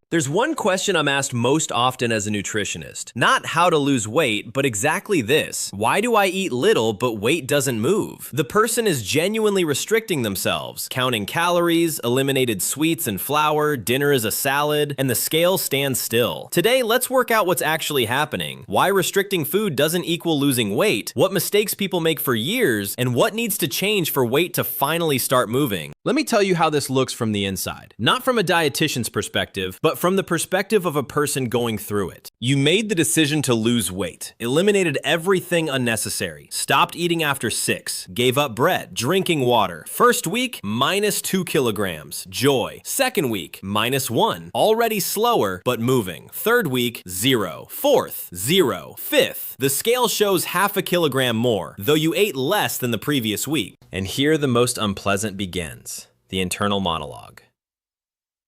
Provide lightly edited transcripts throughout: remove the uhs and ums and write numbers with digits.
There's one question I'm asked most often as a nutritionist. Not how to lose weight, but exactly this. Why do I eat little but weight doesn't move? The person is genuinely restricting themselves, counting calories, eliminated sweets and flour, dinner is a salad, and the scale stands still. Today, let's work out what's actually happening, why restricting food doesn't equal losing weight, what mistakes people make for years, and what needs to change for weight to finally start moving. Let me tell you how this looks from the inside. Not from a dietitian's perspective, but from the perspective of a person going through it. You made the decision to lose weight, eliminated everything unnecessary, stopped eating after 6, gave up bread, drinking water. First week, -2 kilograms, joy. Second week, -1, already slower, but moving. Third week, 0. Fourth, 0. Fifth, the scale shows half a kilogram more, though you ate less than the previous week. And here the most unpleasant begins, the internal monologue.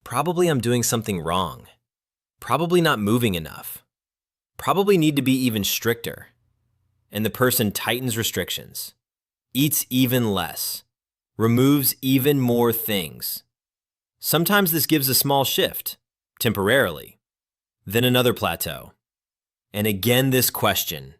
Probably I'm doing something wrong. Probably not moving enough. Probably need to be even stricter. And the person tightens restrictions, eats even less, removes even more things. Sometimes this gives a small shift, temporarily, then another plateau. And again this question,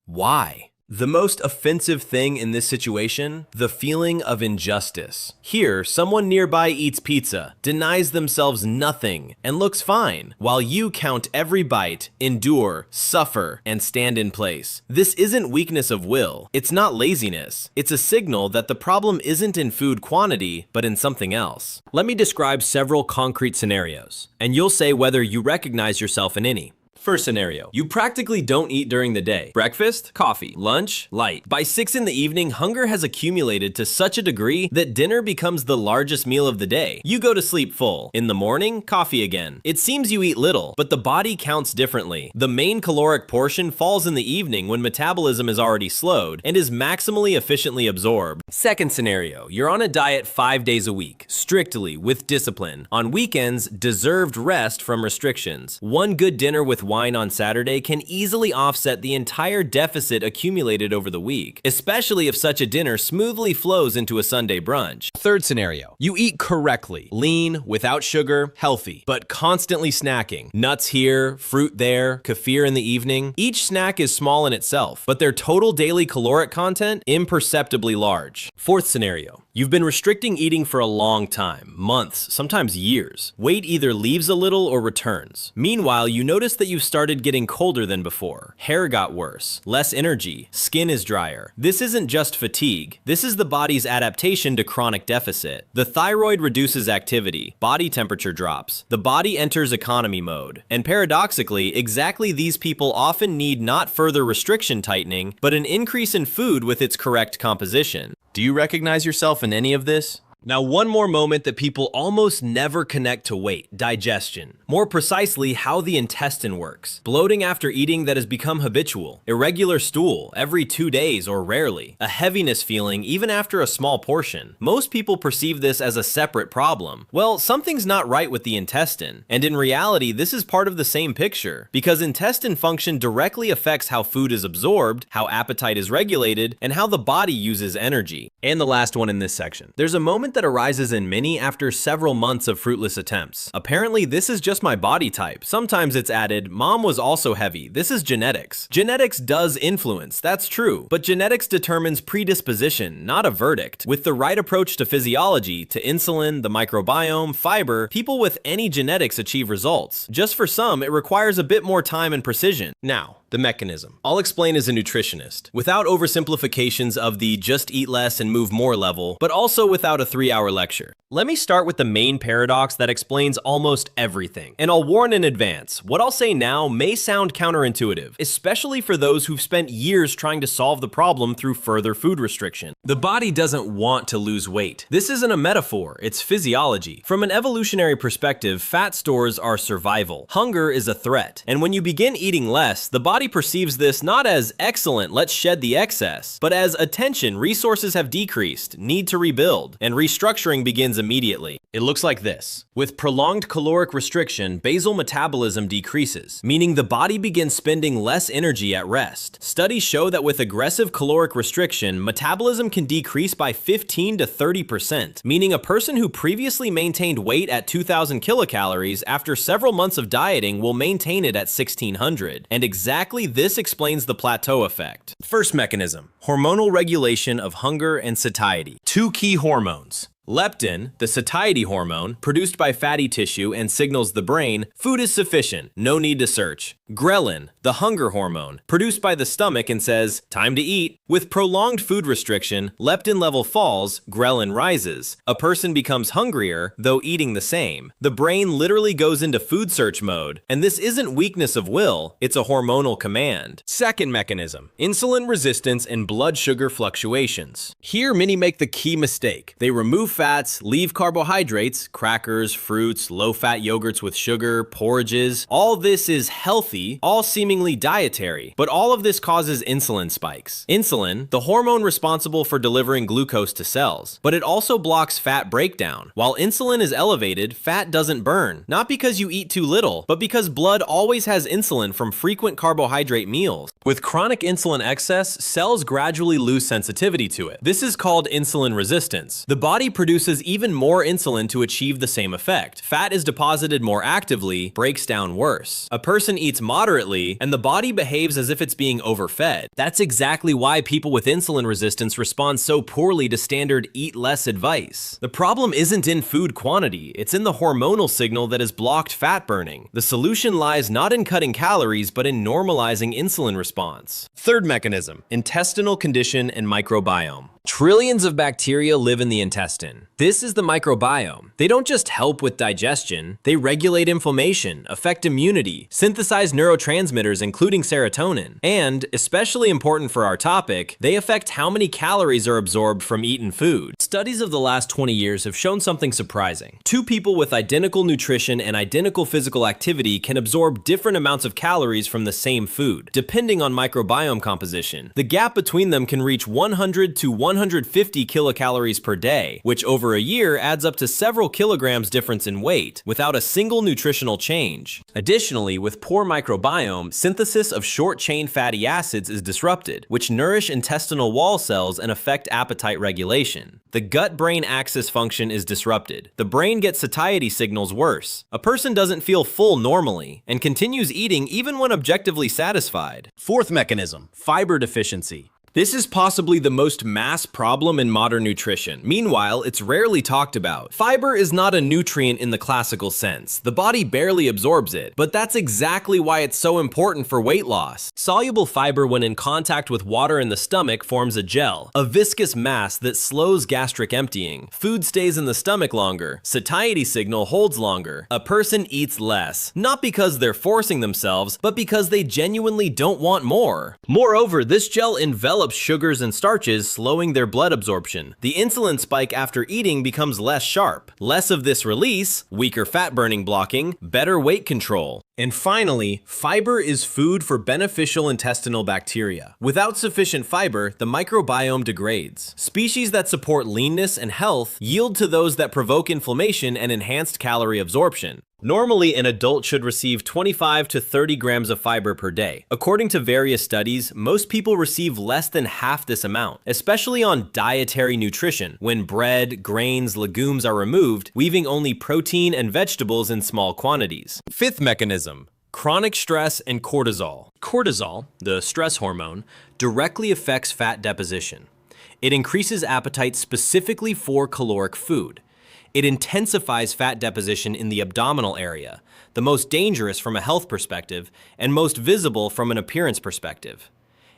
why? The most offensive thing in this situation, the feeling of injustice. Here, someone nearby eats pizza, denies themselves nothing, and looks fine, while you count every bite, endure, suffer, and stand in place. This isn't weakness of will. It's not laziness. It's a signal that the problem isn't in food quantity, but in something else. Let me describe several concrete scenarios, and you'll say whether you recognize yourself in any. First scenario, you practically don't eat during the day. Breakfast, coffee, lunch, light. By 6 in the evening, hunger has accumulated to such a degree that dinner becomes the largest meal of the day. You go to sleep full. In the morning, coffee again. It seems you eat little, but the body counts differently. The main caloric portion falls in the evening when metabolism is already slowed and is maximally efficiently absorbed. Second scenario, you're on a diet 5 days a week, strictly, with discipline. On weekends, deserved rest from restrictions. One good dinner with wine on Saturday can easily offset the entire deficit accumulated over the week, especially if such a dinner smoothly flows into a Sunday brunch. Third scenario, you eat correctly, lean, without sugar, healthy, but constantly snacking. Nuts here, fruit there, kefir in the evening. Each snack is small in itself, but their total daily caloric content imperceptibly large. Fourth scenario, you've been restricting eating for a long time, months, sometimes years. Weight either leaves a little or returns. Meanwhile, you notice that you've started getting colder than before. Hair got worse, less energy, skin is drier. This isn't just fatigue. This is the body's adaptation to chronic deficit. The thyroid reduces activity, body temperature drops, the body enters economy mode. And paradoxically, exactly these people often need not further restriction tightening, but an increase in food with its correct composition. Do you recognize yourself in any of this? Now, one more moment that people almost never connect to weight, digestion. More precisely, how the intestine works. Bloating after eating that has become habitual. Irregular stool every 2 days or rarely. A heaviness feeling even after a small portion. Most people perceive this as a separate problem. Well, something's not right with the intestine. And in reality, this is part of the same picture. Because intestine function directly affects how food is absorbed, how appetite is regulated, and how the body uses energy. And the last one in this section. There's a moment that arises in many after several months of fruitless attempts. Apparently, this is just my body type. Sometimes it's added, mom was also heavy. This is genetics. Genetics does influence, that's true. But genetics determines predisposition, not a verdict. With the right approach to physiology, to insulin, the microbiome, fiber, people with any genetics achieve results. Just for some, it requires a bit more time and precision. Now, the mechanism. I'll explain as a nutritionist, without oversimplifications of the just eat less and move more level, but also without a 3-hour lecture. Let me start with the main paradox that explains almost everything. And I'll warn in advance, what I'll say now may sound counterintuitive, especially for those who've spent years trying to solve the problem through further food restriction. The body doesn't want to lose weight. This isn't a metaphor, it's physiology. From an evolutionary perspective, fat stores are survival. Hunger is a threat. And when you begin eating less, the body perceives this not as excellent, let's shed the excess, but as attention, resources have decreased, need to rebuild, and restructuring begins immediately. It looks like this. With prolonged caloric restriction, basal metabolism decreases, meaning the body begins spending less energy at rest. Studies show that with aggressive caloric restriction, metabolism can decrease by 15 to 30%, meaning a person who previously maintained weight at 2,000 kilocalories after several months of dieting will maintain it at 1,600. And exactly this explains the plateau effect. First mechanism, hormonal regulation of hunger and satiety. Two key hormones. Leptin, the satiety hormone, produced by fatty tissue and signals the brain, food is sufficient, no need to search. Ghrelin, the hunger hormone, produced by the stomach and says, time to eat. With prolonged food restriction, leptin level falls, ghrelin rises. A person becomes hungrier, though eating the same. The brain literally goes into food search mode, and this isn't weakness of will, it's a hormonal command. Second mechanism, insulin resistance and blood sugar fluctuations. Here, many make the key mistake. They remove fats, leave carbohydrates, crackers, fruits, low-fat yogurts with sugar, porridges. All this is healthy, all seemingly dietary, but all of this causes insulin spikes. Insulin, the hormone responsible for delivering glucose to cells, but it also blocks fat breakdown. While insulin is elevated, fat doesn't burn, not because you eat too little, but because blood always has insulin from frequent carbohydrate meals. With chronic insulin excess, cells gradually lose sensitivity to it. This is called insulin resistance. The body produces even more insulin to achieve the same effect. Fat is deposited more actively, breaks down worse. A person eats moderately, and the body behaves as if it's being overfed. That's exactly why people with insulin resistance respond so poorly to standard eat less advice. The problem isn't in food quantity, it's in the hormonal signal that has blocked fat burning. The solution lies not in cutting calories, but in normalizing insulin response. Third mechanism, intestinal condition and microbiome. Trillions of bacteria live in the intestine. This is the microbiome. They don't just help with digestion, they regulate inflammation, affect immunity, synthesize neurotransmitters including serotonin, and, especially important for our topic, they affect how many calories are absorbed from eaten food. Studies of the last 20 years have shown something surprising. Two people with identical nutrition and identical physical activity can absorb different amounts of calories from the same food, depending on microbiome composition. The gap between them can reach 100 to 150 kilocalories per day, which over a year adds up to several kilograms difference in weight, without a single nutritional change. Additionally, with poor microbiome, synthesis of short-chain fatty acids is disrupted, which nourish intestinal wall cells and affect appetite regulation. The gut-brain axis function is disrupted. The brain gets satiety signals worse. A person doesn't feel full normally, and continues eating even when objectively satisfied. Fourth mechanism, fiber deficiency. This is possibly the most mass problem in modern nutrition. Meanwhile, it's rarely talked about. Fiber is not a nutrient in the classical sense. The body barely absorbs it, but that's exactly why it's so important for weight loss. Soluble fiber, when in contact with water in the stomach, forms a gel, a viscous mass that slows gastric emptying. Food stays in the stomach longer. Satiety signal holds longer. A person eats less, not because they're forcing themselves, but because they genuinely don't want more. Moreover, this gel envelops sugars and starches, slowing their blood absorption. The insulin spike after eating becomes less sharp. Less of this release, weaker fat burning blocking, better weight control. And finally, fiber is food for beneficial intestinal bacteria. Without sufficient fiber, the microbiome degrades. Species that support leanness and health yield to those that provoke inflammation and enhanced calorie absorption. Normally, an adult should receive 25 to 30 grams of fiber per day. According to various studies, most people receive less than half this amount, especially on dietary nutrition, when bread, grains, legumes are removed, leaving only protein and vegetables in small quantities. Fifth mechanism, chronic stress and cortisol. Cortisol, the stress hormone, directly affects fat deposition. It increases appetite specifically for caloric food. It intensifies fat deposition in the abdominal area, the most dangerous from a health perspective and most visible from an appearance perspective.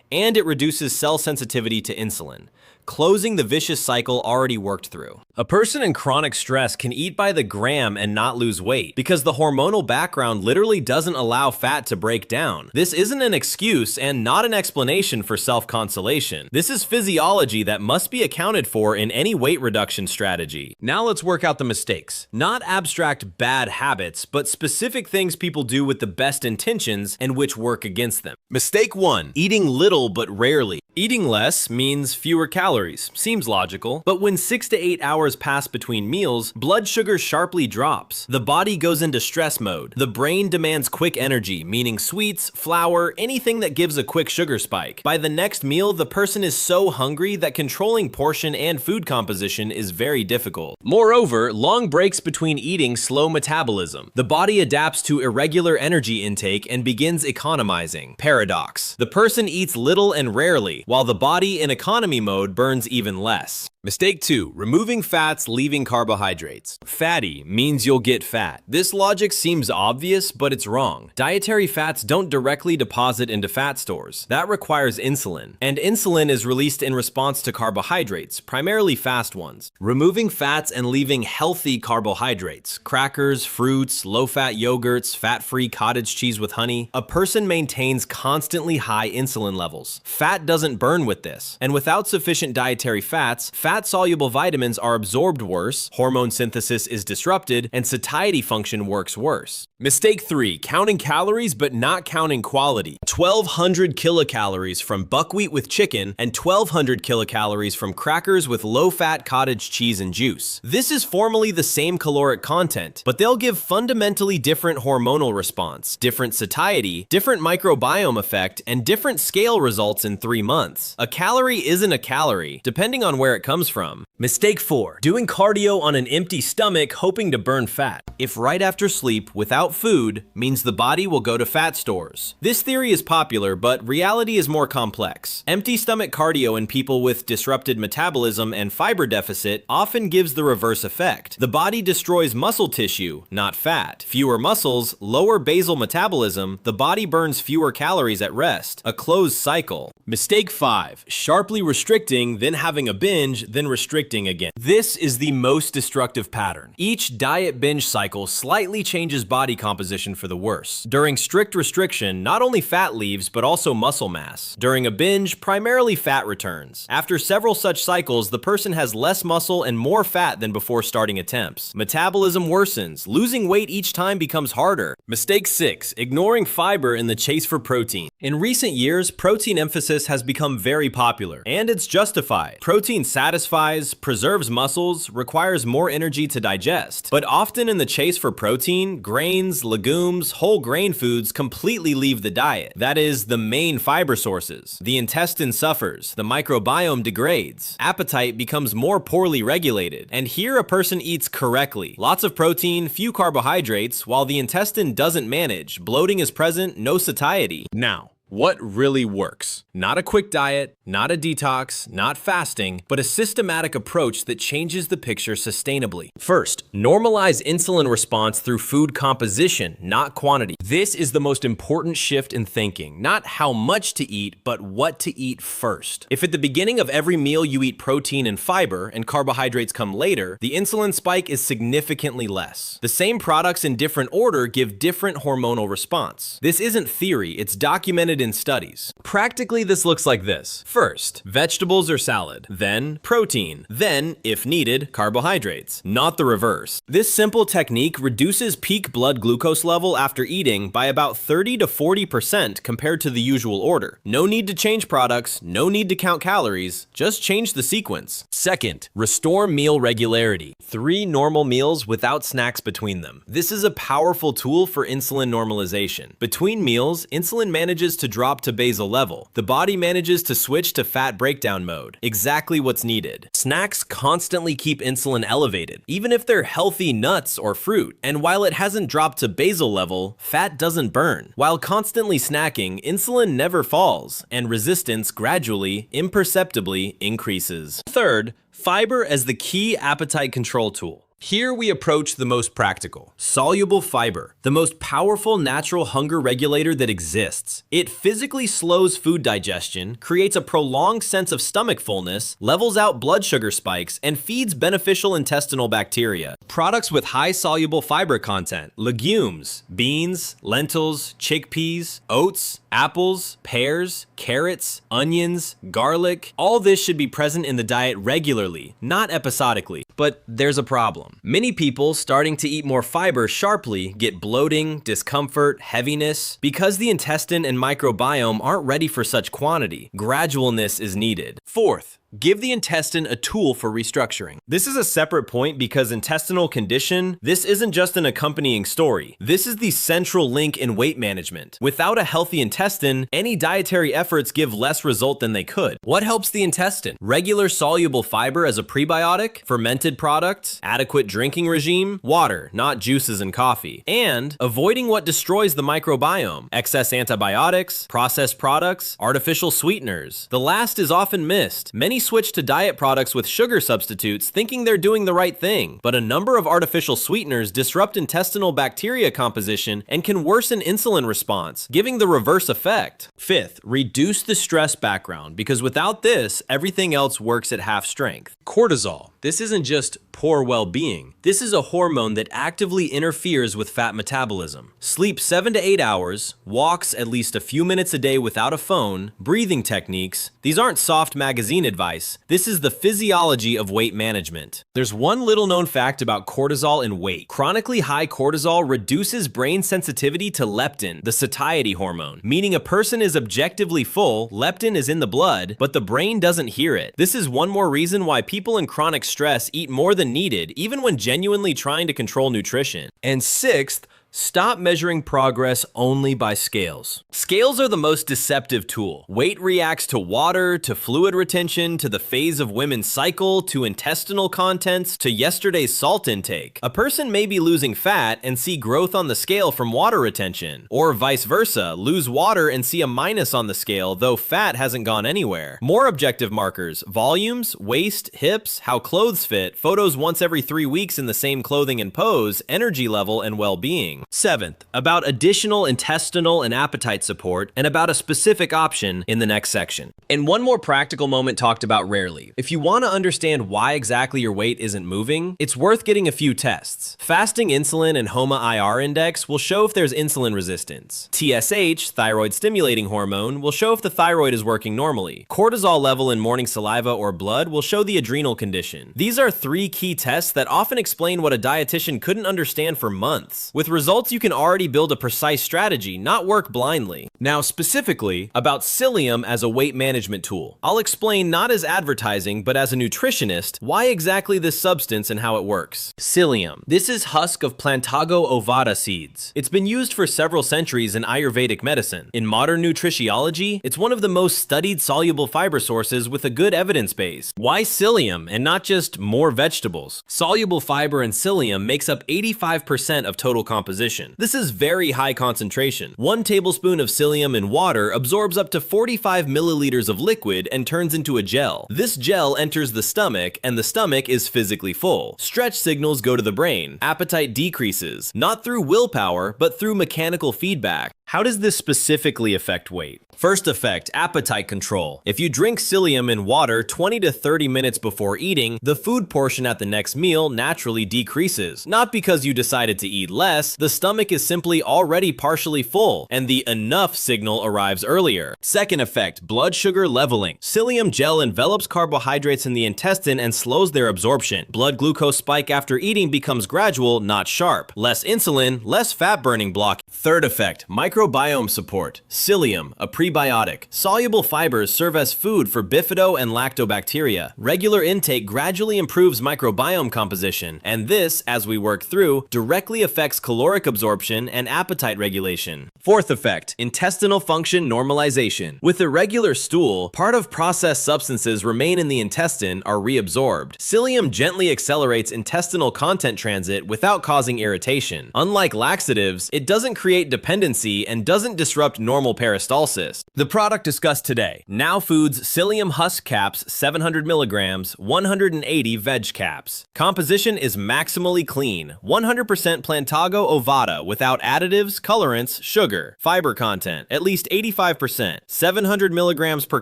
And it reduces cell sensitivity to insulin, closing the vicious cycle already worked through. A person in chronic stress can eat by the gram and not lose weight because the hormonal background literally doesn't allow fat to break down. This isn't an excuse and not an explanation for self-consolation. This is physiology that must be accounted for in any weight reduction strategy. Now let's work out the mistakes. Not abstract bad habits, but specific things people do with the best intentions and which work against them. Mistake 1, eating little but rarely. Eating less means fewer calories. calories. Seems logical. But when 6 to 8 hours pass between meals, blood sugar sharply drops. The body goes into stress mode. The brain demands quick energy, meaning sweets, flour, anything that gives a quick sugar spike. By the next meal, the person is so hungry that controlling portion and food composition is very difficult. Moreover, long breaks between eating slow metabolism. The body adapts to irregular energy intake and begins economizing. Paradox. The person eats little and rarely, while the body in economy mode burns even less. Mistake 2. Removing fats, leaving carbohydrates. Fatty means you'll get fat. This logic seems obvious, but it's wrong. Dietary fats don't directly deposit into fat stores. That requires insulin. And insulin is released in response to carbohydrates, primarily fast ones. Removing fats and leaving healthy carbohydrates, crackers, fruits, low-fat yogurts, fat-free cottage cheese with honey, a person maintains constantly high insulin levels. Fat doesn't burn with this. And without sufficient dietary fats, fat-soluble vitamins are absorbed worse, hormone synthesis is disrupted, and satiety function works worse. Mistake 3. Counting calories but not counting quality. 1,200 kilocalories from buckwheat with chicken and 1,200 kilocalories from crackers with low-fat cottage cheese and juice. This is formally the same caloric content, but they'll give fundamentally different hormonal response, different satiety, different microbiome effect, and different scale results in 3 months. A calorie isn't a calorie, depending on where it comes from. Mistake 4. Doing cardio on an empty stomach hoping to burn fat. If right after sleep, without food, means the body will go to fat stores. This theory is popular, but reality is more complex. Empty stomach cardio in people with disrupted metabolism and fiber deficit often gives the reverse effect. The body destroys muscle tissue, not fat. Fewer muscles, lower basal metabolism, the body burns fewer calories at rest. A closed cycle. Mistake 5. Sharply restricting, then having a binge, then restricting again. This is the most destructive pattern. Each diet binge cycle slightly changes body composition for the worse. During strict restriction, not only fat leaves, but also muscle mass. During a binge, primarily fat returns. After several such cycles, the person has less muscle and more fat than before starting attempts. Metabolism worsens. Losing weight each time becomes harder. Mistake 6. Ignoring fiber in the chase for protein. In recent years, protein emphasis has become very popular, and it's justified. Protein satisfies, preserves muscles, requires more energy to digest. But often in the chase for protein, grains, legumes, whole grain foods completely leave the diet. That is, the main fiber sources. The intestine suffers, the microbiome degrades, appetite becomes more poorly regulated, and here a person eats correctly. Lots of protein, few carbohydrates, while the intestine doesn't manage, bloating is present, no satiety. Now, what really works? Not a quick diet, not a detox, not fasting, but a systematic approach that changes the picture sustainably. First, normalize insulin response through food composition, not quantity. This is the most important shift in thinking, not how much to eat, but what to eat first. If at the beginning of every meal you eat protein and fiber, and carbohydrates come later, the insulin spike is significantly less. The same products in different order give different hormonal response. This isn't theory, it's documented in studies. Practically, this looks like this. First, vegetables or salad, then protein, then, if needed, carbohydrates, not the reverse. This simple technique reduces peak blood glucose level after eating by about 30 to 40% compared to the usual order. No need to change products, no need to count calories, just change the sequence. Second, restore meal regularity. 3 normal meals without snacks between them. This is a powerful tool for insulin normalization. Between meals, insulin manages to drop to basal level. The body manages to switch to fat breakdown mode. Exactly what's needed. Snacks constantly keep insulin elevated, even if they're healthy nuts or fruit. And while it hasn't dropped to basal level, fat doesn't burn. While constantly snacking, insulin never falls, and resistance gradually, imperceptibly increases. Third, fiber as the key appetite control tool. Here we approach the most practical. Soluble fiber, the most powerful natural hunger regulator that exists. It physically slows food digestion, creates a prolonged sense of stomach fullness, levels out blood sugar spikes, and feeds beneficial intestinal bacteria. Products with high soluble fiber content, legumes, beans, lentils, chickpeas, oats, apples, pears, carrots, onions, garlic, all this should be present in the diet regularly, not episodically. But there's a problem. Many people starting to eat more fiber sharply get bloating, discomfort, heaviness, because the intestine and microbiome aren't ready for such quantity. Gradualness is needed. Fourth, Give the intestine a tool for restructuring. This is a separate point because intestinal condition, this isn't just an accompanying story. This is the central link in weight management. Without a healthy intestine, any dietary efforts give less result than they could. What helps the intestine? Regular soluble fiber as a prebiotic, fermented products, adequate drinking regime, water, not juices and coffee, and avoiding what destroys the microbiome, excess antibiotics, processed products, artificial sweeteners. The last is often missed. Many switch to diet products with sugar substitutes thinking they're doing the right thing, but a number of artificial sweeteners disrupt intestinal bacteria composition and can worsen insulin response, giving the reverse effect. Fifth, reduce the stress background, because without this, everything else works at half strength. Cortisol. This isn't just poor well-being. This is a hormone that actively interferes with fat metabolism. Sleep 7 to 8 hours, walks at least a few minutes a day without a phone, breathing techniques. These aren't soft magazine advice. This is the physiology of weight management. There's one little known fact about cortisol and weight. Chronically high cortisol reduces brain sensitivity to leptin, the satiety hormone, meaning a person is objectively full, leptin is in the blood, but the brain doesn't hear it. This is one more reason why people in chronic stress eat more than needed, even when genuinely trying to control nutrition. And sixth, stop measuring progress only by scales. Scales are the most deceptive tool. Weight reacts to water, to fluid retention, to the phase of women's cycle, to intestinal contents, to yesterday's salt intake. A person may be losing fat and see growth on the scale from water retention, or vice versa, lose water and see a minus on the scale, though fat hasn't gone anywhere. More objective markers: volumes, waist, hips, how clothes fit, photos once every 3 weeks in the same clothing and pose, energy level, and well-being. Seventh, about additional intestinal and appetite support, and about a specific option in the next section. And one more practical moment talked about rarely. If you want to understand why exactly your weight isn't moving, it's worth getting a few tests. Fasting insulin and HOMA-IR index will show if there's insulin resistance. TSH, thyroid stimulating hormone, will show if the thyroid is working normally. Cortisol level in morning saliva or blood will show the adrenal condition. These are 3 key tests that often explain what a dietitian couldn't understand for months. With results, you can already build a precise strategy, not work blindly. Now, specifically about psyllium as a weight management tool. I'll explain, not as advertising, but as a nutritionist, why exactly this substance and how it works. Psyllium. This is husk of Plantago ovata seeds. It's been used for several centuries in Ayurvedic medicine. In modern nutritiology, it's one of the most studied soluble fiber sources with a good evidence base. Why psyllium and not just more vegetables? Soluble fiber in psyllium makes up 85% of total composition. This is very high concentration. 1 tablespoon of psyllium in water absorbs up to 45 milliliters of liquid and turns into a gel. This gel enters the stomach, and the stomach is physically full. Stretch signals go to the brain. Appetite decreases, not through willpower, but through mechanical feedback. How does this specifically affect weight? First effect, appetite control. If you drink psyllium in water 20 to 30 minutes before eating, the food portion at the next meal naturally decreases. Not because you decided to eat less, the stomach is simply already partially full, and the enough signal arrives earlier. Second effect, blood sugar leveling. Psyllium gel envelops carbohydrates in the intestine and slows their absorption. Blood glucose spike after eating becomes gradual, not sharp. Less insulin, less fat burning block. Third effect, microbiome support. Psyllium, a prebiotic. Soluble fibers serve as food for bifido and lactobacteria. Regular intake gradually improves microbiome composition, and this, as we work through, directly affects caloric absorption and appetite regulation. Fourth effect, intestinal function normalization. With irregular stool, part of processed substances remain in the intestine are reabsorbed. Psyllium gently accelerates intestinal content transit without causing irritation. Unlike laxatives, it doesn't create dependency and doesn't disrupt normal peristalsis. The product discussed today: Now Foods Psyllium Husk Caps 700 milligrams, 180 veg caps. Composition is maximally clean, 100% Plantago ovata without additives, colorants, sugar. Fiber content, at least 85%, 700 milligrams per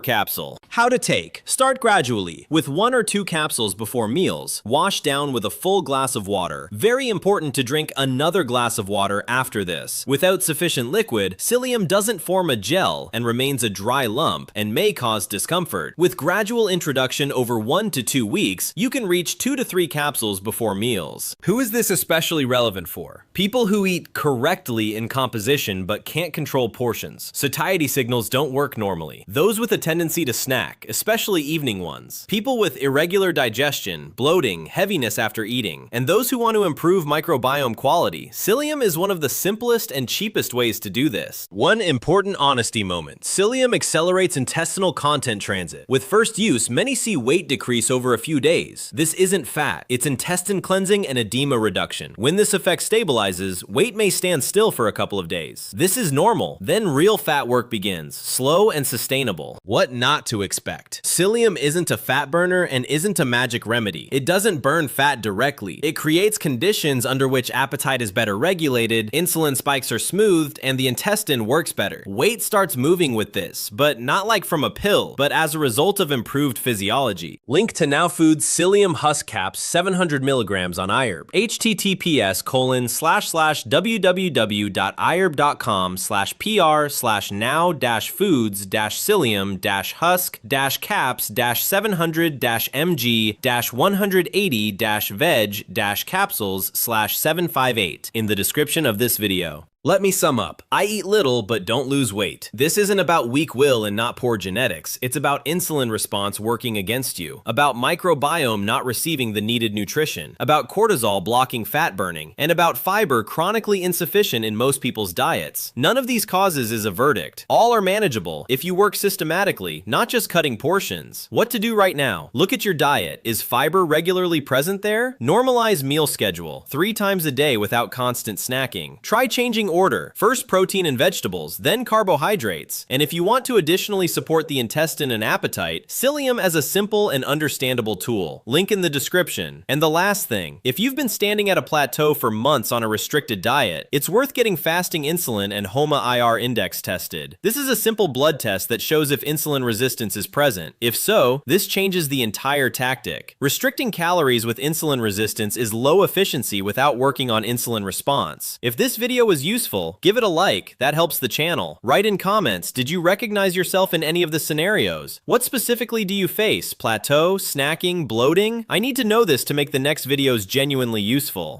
capsule. How to take: start gradually, with 1 or 2 capsules before meals. Wash down with a full glass of water. Very important to drink another glass of water after this. Without sufficient liquid, liquid, psyllium doesn't form a gel and remains a dry lump and may cause discomfort. With gradual introduction over 1 to 2 weeks, you can reach 2 to 3 capsules before meals. Who is this especially relevant for? People who eat correctly in composition but can't control portions. Satiety signals don't work normally. Those with a tendency to snack, especially evening ones. People with irregular digestion, bloating, heaviness after eating, and those who want to improve microbiome quality. Psyllium is one of the simplest and cheapest ways to do this. One important honesty moment. Psyllium accelerates intestinal content transit. With first use, many see weight decrease over a few days. This isn't fat, it's intestine cleansing and edema reduction. When this effect stabilizes, weight may stand still for a couple of days. This is normal. Then real fat work begins, slow and sustainable. What not to expect. Psyllium isn't a fat burner and isn't a magic remedy. It doesn't burn fat directly. It creates conditions under which appetite is better regulated, insulin spikes are smoothed, and the intestine works better. Weight starts moving with this, but not like from a pill, but as a result of improved physiology. Link to Now Foods Psyllium Husk Caps 700 milligrams on iHerb. https://www.iherb.com/pr/now-foods-psyllium-husk-caps-700-mg-180-veg-capsules/758 in the description of this video. Let me sum up. I eat little but don't lose weight. This isn't about weak will and not poor genetics. It's about insulin response working against you, about microbiome not receiving the needed nutrition, about cortisol blocking fat burning, and about fiber chronically insufficient in most people's diets. None of these causes is a verdict. All are manageable if you work systematically, not just cutting portions. What to do right now? Look at your diet. Is fiber regularly present there? Normalize meal schedule, 3 times a day without constant snacking. Try changing order. First protein and vegetables, then carbohydrates. And if you want to additionally support the intestine and appetite, psyllium as a simple and understandable tool. Link in the description. And the last thing, if you've been standing at a plateau for months on a restricted diet, it's worth getting fasting insulin and HOMA-IR index tested. This is a simple blood test that shows if insulin resistance is present. If so, this changes the entire tactic. Restricting calories with insulin resistance is low efficiency without working on insulin response. If this video was useful, give it a like, that helps the channel. Write in comments, did you recognize yourself in any of the scenarios? What specifically do you face? Plateau, snacking, bloating? I need to know this to make the next videos genuinely useful.